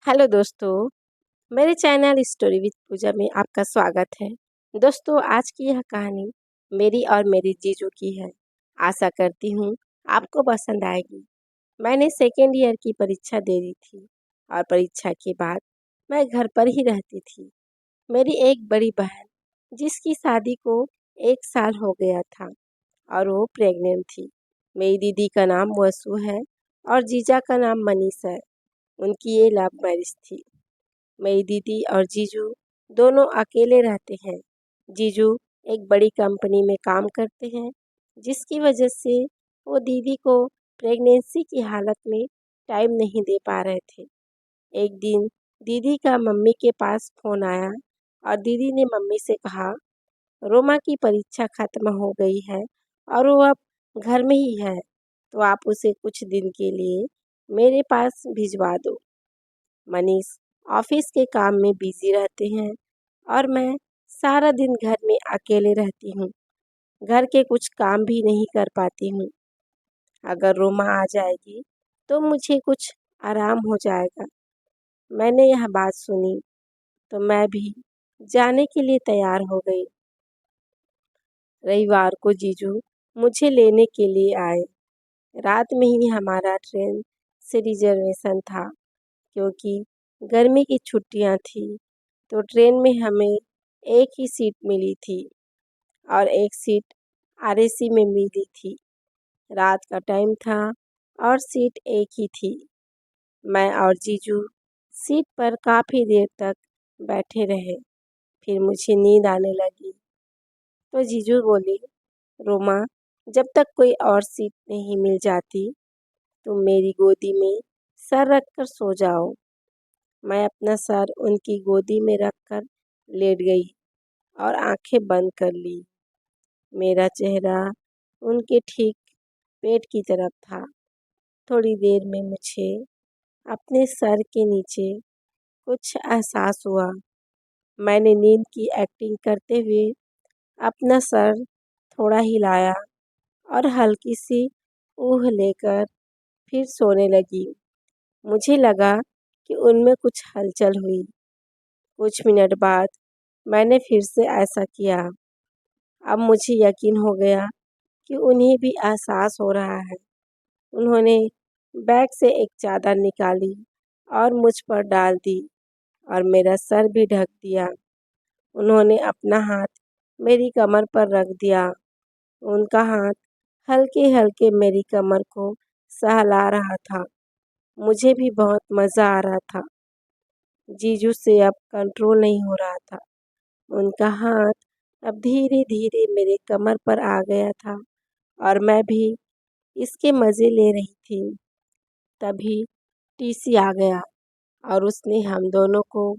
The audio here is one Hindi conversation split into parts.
हेलो दोस्तों, मेरे चैनल स्टोरी विद पूजा में आपका स्वागत है। दोस्तों, आज की यह कहानी मेरी और मेरी जीजू की है। आशा करती हूँ आपको पसंद आएगी। मैंने सेकेंड ईयर की परीक्षा दे दी थी और परीक्षा के बाद मैं घर पर ही रहती थी। मेरी एक बड़ी बहन जिसकी शादी को 1 साल हो गया था और वो प्रेग्नेंट थी। मेरी दीदी का नाम वसु है और जीजा का नाम मनीष है। उनकी ये लव मैरिज थी। मेरी दीदी और जीजू दोनों अकेले रहते हैं। जीजू एक बड़ी कंपनी में काम करते हैं, जिसकी वजह से वो दीदी को प्रेगनेंसी की हालत में टाइम नहीं दे पा रहे थे। एक दिन दीदी का मम्मी के पास फ़ोन आया और दीदी ने मम्मी से कहा, रोमा की परीक्षा खत्म हो गई है और वो अब घर में ही है, तो आप उसे कुछ दिन के लिए मेरे पास भिजवा दो। मनीष ऑफिस के काम में बिजी रहते हैं और मैं सारा दिन घर में अकेले रहती हूँ। घर के कुछ काम भी नहीं कर पाती हूँ। अगर रोमा आ जाएगी तो मुझे कुछ आराम हो जाएगा। मैंने यह बात सुनी तो मैं भी जाने के लिए तैयार हो गई। रविवार को जीजू मुझे लेने के लिए आए। रात में ही हमारा ट्रेन से रिजर्वेशन था, क्योंकि गर्मी की छुट्टियां थी तो ट्रेन में हमें एक ही सीट मिली थी और एक सीट आरएसी में मिली थी। रात का टाइम था और सीट एक ही थी। मैं और जीजू सीट पर काफ़ी देर तक बैठे रहे। फिर मुझे नींद आने लगी तो जीजू बोली, रोमा, जब तक कोई और सीट नहीं मिल जाती तुम मेरी गोदी में सर रख कर सो जाओ। मैं अपना सर उनकी गोदी में रख कर लेट गई और आंखें बंद कर ली। मेरा चेहरा उनके ठीक पेट की तरफ था। थोड़ी देर में मुझे अपने सर के नीचे कुछ एहसास हुआ। मैंने नींद की एक्टिंग करते हुए अपना सर थोड़ा हिलाया और हल्की सी ऊह लेकर फिर सोने लगी। मुझे लगा कि उनमें कुछ हलचल हुई। कुछ मिनट बाद मैंने फिर से ऐसा किया। अब मुझे यकीन हो गया कि उन्हें भी एहसास हो रहा है। उन्होंने बैग से एक चादर निकाली और मुझ पर डाल दी और मेरा सर भी ढक दिया। उन्होंने अपना हाथ मेरी कमर पर रख दिया। उनका हाथ हल्के हल्के मेरी कमर को सहला रहा था। मुझे भी बहुत मज़ा आ रहा था। जीजू से अब कंट्रोल नहीं हो रहा था। उनका हाथ अब धीरे धीरे मेरे कमर पर आ गया था और मैं भी इसके मज़े ले रही थी। तभी टीसी आ गया और उसने हम दोनों को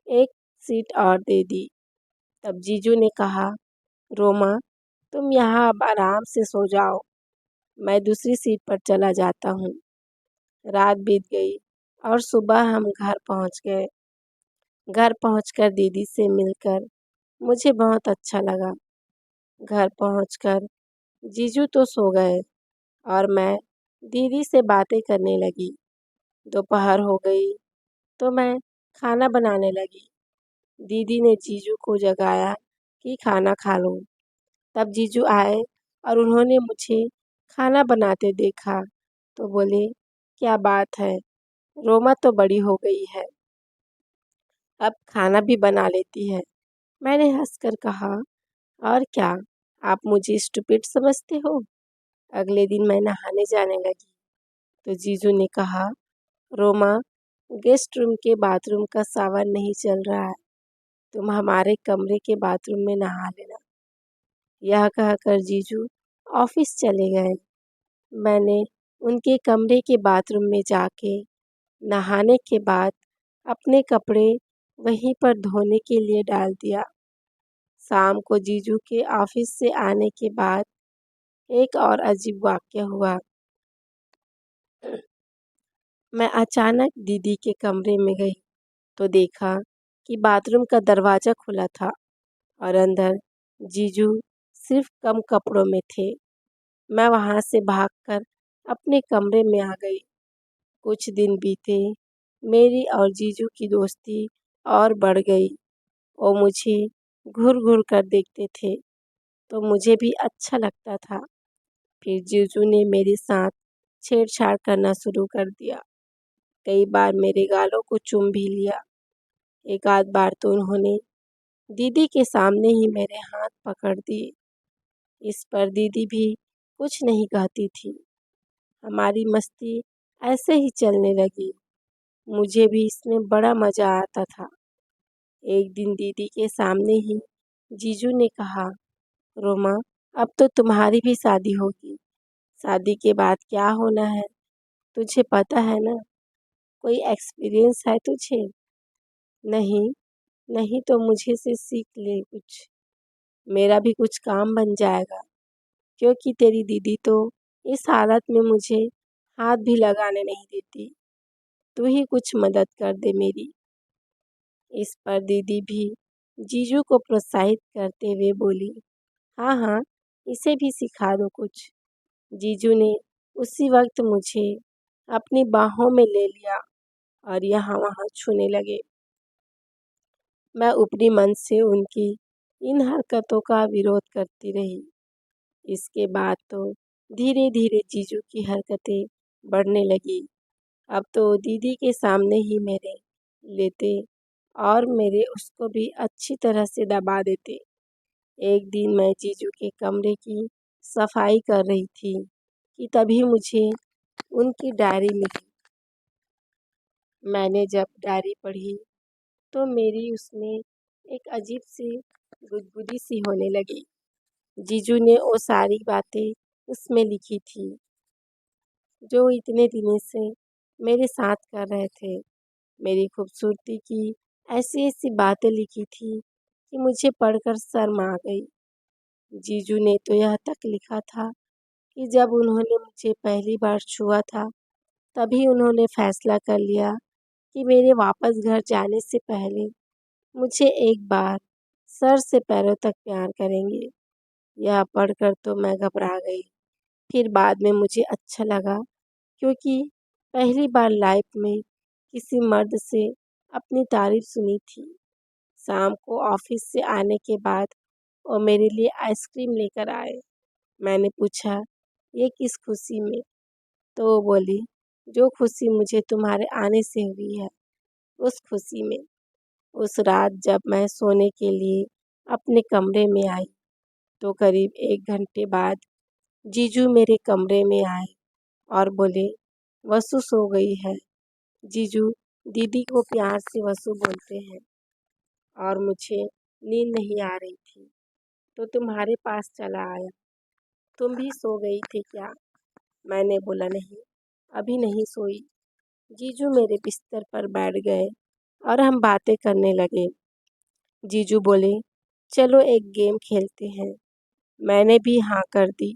एक सीट और दे दी। तब जीजू ने कहा, रोमा, तुम यहाँ अब आराम से सो जाओ, मैं दूसरी सीट पर चला जाता हूँ। रात बीत गई और सुबह हम घर पहुँच गए। घर पहुँचकर दीदी से मिलकर मुझे बहुत अच्छा लगा। घर पहुँचकर जीजू तो सो गए और मैं दीदी से बातें करने लगी। दोपहर हो गई तो मैं खाना बनाने लगी। दीदी ने जीजू को जगाया कि खाना खा लो। तब जीजू आए और उन्होंने मुझे खाना बनाते देखा तो बोले, क्या बात है, रोमा तो बड़ी हो गई है, अब खाना भी बना लेती है। मैंने हंसकर कहा, और क्या, आप मुझे स्टूपिड समझते हो? अगले दिन मैं नहाने जाने लगी तो जीजू ने कहा, रोमा, गेस्ट रूम के बाथरूम का सावर नहीं चल रहा है, तुम हमारे कमरे के बाथरूम में नहा लेना। यह कहकर जीजू ऑफिस चले गए। मैंने उनके कमरे के बाथरूम में जाके नहाने के बाद अपने कपड़े वहीं पर धोने के लिए डाल दिया। शाम को जीजू के ऑफिस से आने के बाद एक और अजीब वाक़या हुआ। मैं अचानक दीदी के कमरे में गई तो देखा कि बाथरूम का दरवाज़ा खुला था और अंदर जीजू सिर्फ कम कपड़ों में थे। मैं वहाँ से भागकर अपने कमरे में आ गई। कुछ दिन बीते मेरी और जीजू की दोस्ती और बढ़ गई। वो मुझे घूर-घूर कर देखते थे तो मुझे भी अच्छा लगता था। फिर जीजू ने मेरे साथ छेड़छाड़ करना शुरू कर दिया। कई बार मेरे गालों को चूम भी लिया। एक आध बार तो उन्होंने दीदी के सामने ही मेरे हाथ पकड़ दिए। इस पर दीदी भी कुछ नहीं कहती थी। हमारी मस्ती ऐसे ही चलने लगी। मुझे भी इसमें बड़ा मज़ा आता था। एक दिन दीदी के सामने ही जीजू ने कहा, रोमा, अब तो तुम्हारी भी शादी होगी। शादी के बाद क्या होना है तुझे पता है ना? कोई एक्सपीरियंस है तुझे? नहीं, नहीं तो मुझे से सीख ले कुछ। मेरा भी कुछ काम बन जाएगा, क्योंकि तेरी दीदी तो इस हालत में मुझे हाथ भी लगाने नहीं देती। तू ही कुछ मदद कर दे मेरी। इस पर दीदी भी जीजू को प्रोत्साहित करते हुए बोली, हाँ हाँ, इसे भी सिखा दो कुछ। जीजू ने उसी वक्त मुझे अपनी बाहों में ले लिया और यहाँ वहाँ छूने लगे। मैं ऊपरी मन से उनकी इन हरकतों का विरोध करती रही। इसके बाद तो धीरे धीरे जीजू की हरकतें बढ़ने लगी। अब तो दीदी के सामने ही मेरे लेते और मेरे उसको भी अच्छी तरह से दबा देते। एक दिन मैं जीजू के कमरे की सफाई कर रही थी कि तभी मुझे उनकी डायरी मिली। मैंने जब डायरी पढ़ी तो मेरी उसमें एक अजीब सी गुदगुदी सी होने लगी। जीजू ने वो सारी बातें उसमें लिखी थी जो इतने दिनों से मेरे साथ कर रहे थे। मेरी खूबसूरती की ऐसी ऐसी बातें लिखी थी कि मुझे पढ़कर शर्म आ गई। जीजू ने तो यह तक लिखा था कि जब उन्होंने मुझे पहली बार छुआ था तभी उन्होंने फैसला कर लिया कि मेरे वापस घर जाने से पहले मुझे एक बार सर से पैरों तक प्यार करेंगे। यह पढ़कर तो मैं घबरा गई। फिर बाद में मुझे अच्छा लगा, क्योंकि पहली बार लाइफ में किसी मर्द से अपनी तारीफ सुनी थी। शाम को ऑफिस से आने के बाद वो मेरे लिए आइसक्रीम लेकर आए। मैंने पूछा, ये किस खुशी में? तो वो बोली, जो खुशी मुझे तुम्हारे आने से हुई है उस खुशी में। उस रात जब मैं सोने के लिए अपने कमरे में आई तो करीब 1 घंटे बाद जीजू मेरे कमरे में आए और बोले, वसु सो गई है। जीजू दीदी को प्यार से वसु बोलते हैं और मुझे नींद नहीं आ रही थी तो तुम्हारे पास चला आया। तुम भी सो गई थी क्या? मैंने बोला, नहीं, अभी नहीं सोई। जीजू मेरे बिस्तर पर बैठ गए और हम बातें करने लगे। जीजू बोले, चलो एक गेम खेलते हैं। मैंने भी हाँ कर दी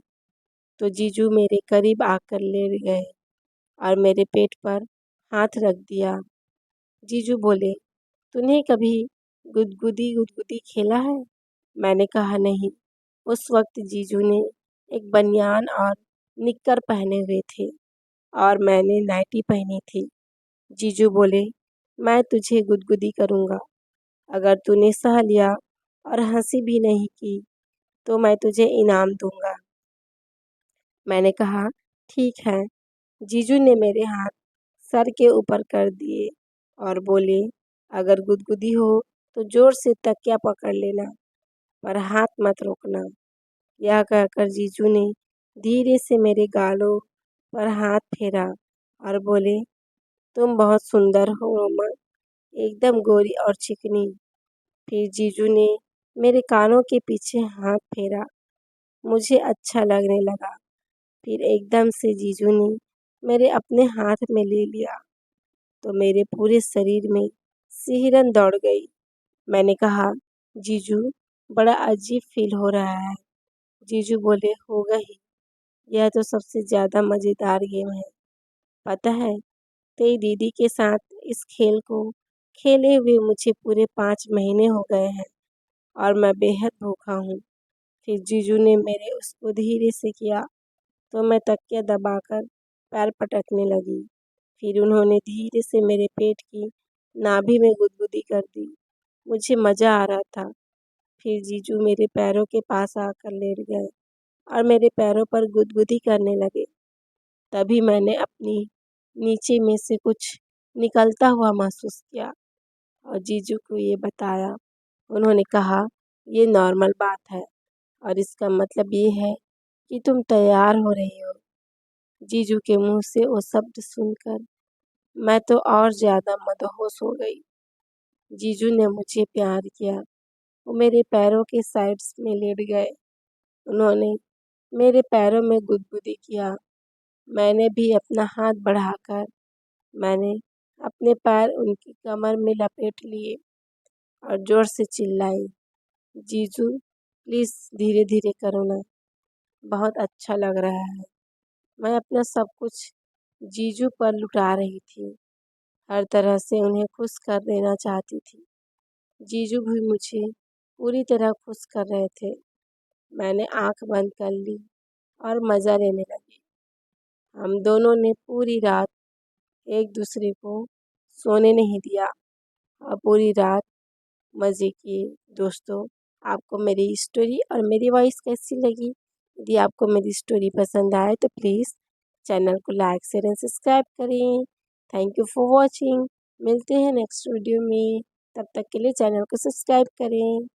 तो जीजू मेरे करीब आकर लेट गए और मेरे पेट पर हाथ रख दिया। जीजू बोले, तूने कभी गुदगुदी गुदगुदी खेला है? मैंने कहा, नहीं। उस वक्त जीजू ने एक बनियान और निक्कर पहने हुए थे और मैंने नाइटी पहनी थी। जीजू बोले, मैं तुझे गुदगुदी करूँगा। अगर तूने सह लिया और हंसी भी नहीं की तो मैं तुझे इनाम दूंगा। मैंने कहा, ठीक है। जीजू ने मेरे हाथ सर के ऊपर कर दिए और बोले, अगर गुदगुदी हो तो जोर से तकिया पकड़ लेना, पर हाथ मत रोकना। यह कहकर जीजू ने धीरे से मेरे गालों पर हाथ फेरा और बोले, तुम बहुत सुंदर हो रोमा, एकदम गोरी और चिकनी। फिर जीजू ने मेरे कानों के पीछे हाथ फेरा। मुझे अच्छा लगने लगा। फिर एकदम से जीजू ने मेरे अपने हाथ में ले लिया तो मेरे पूरे शरीर में सिहरन दौड़ गई। मैंने कहा, जीजू, बड़ा अजीब फील हो रहा है। जीजू बोले, होगा ही। यह तो सबसे ज़्यादा मज़ेदार गेम है। पता है, तेरी दीदी के साथ इस खेल को खेले हुए मुझे पूरे 5 महीने हो गए हैं और मैं बेहद भूखा हूँ। फिर जीजू ने मेरे उसको धीरे से किया तो मैं तकिया दबाकर पैर पटकने लगी। फिर उन्होंने धीरे से मेरे पेट की नाभि में गुदगुदी कर दी। मुझे मज़ा आ रहा था। फिर जीजू मेरे पैरों के पास आकर लेट गए और मेरे पैरों पर गुदगुदी करने लगे। तभी मैंने अपनी नीचे में से कुछ निकलता हुआ महसूस किया और जीजू को ये बताया। उन्होंने कहा, ये नॉर्मल बात है और इसका मतलब ये है कि तुम तैयार हो रही हो। जीजू के मुंह से वो शब्द सुनकर मैं तो और ज़्यादा मदहोश हो गई। जीजू ने मुझे प्यार किया। वो मेरे पैरों के साइड्स में लेट गए। उन्होंने मेरे पैरों में गुदगुदी किया। मैंने भी अपना हाथ बढ़ाकर मैंने अपने पैर उनकी कमर में लपेट लिए और ज़ोर से चिल्लाई, जीजू प्लीज़ धीरे धीरे करो ना, बहुत अच्छा लग रहा है। मैं अपना सब कुछ जीजू पर लुटा रही थी। हर तरह से उन्हें खुश कर देना चाहती थी। जीजू भी मुझे पूरी तरह खुश कर रहे थे। मैंने आंख बंद कर ली और मज़ा लेने लगी। हम दोनों ने पूरी रात एक दूसरे को सोने नहीं दिया और पूरी रात मज़े किए। दोस्तों, आपको मेरी स्टोरी और मेरी वॉइस कैसी लगी? यदि आपको मेरी स्टोरी पसंद आए तो प्लीज़ चैनल को लाइक शेयर एंड सब्सक्राइब करें। Thank you for watching. मिलते हैं नेक्स्ट वीडियो में। तब तक के लिए चैनल को सब्सक्राइब करें।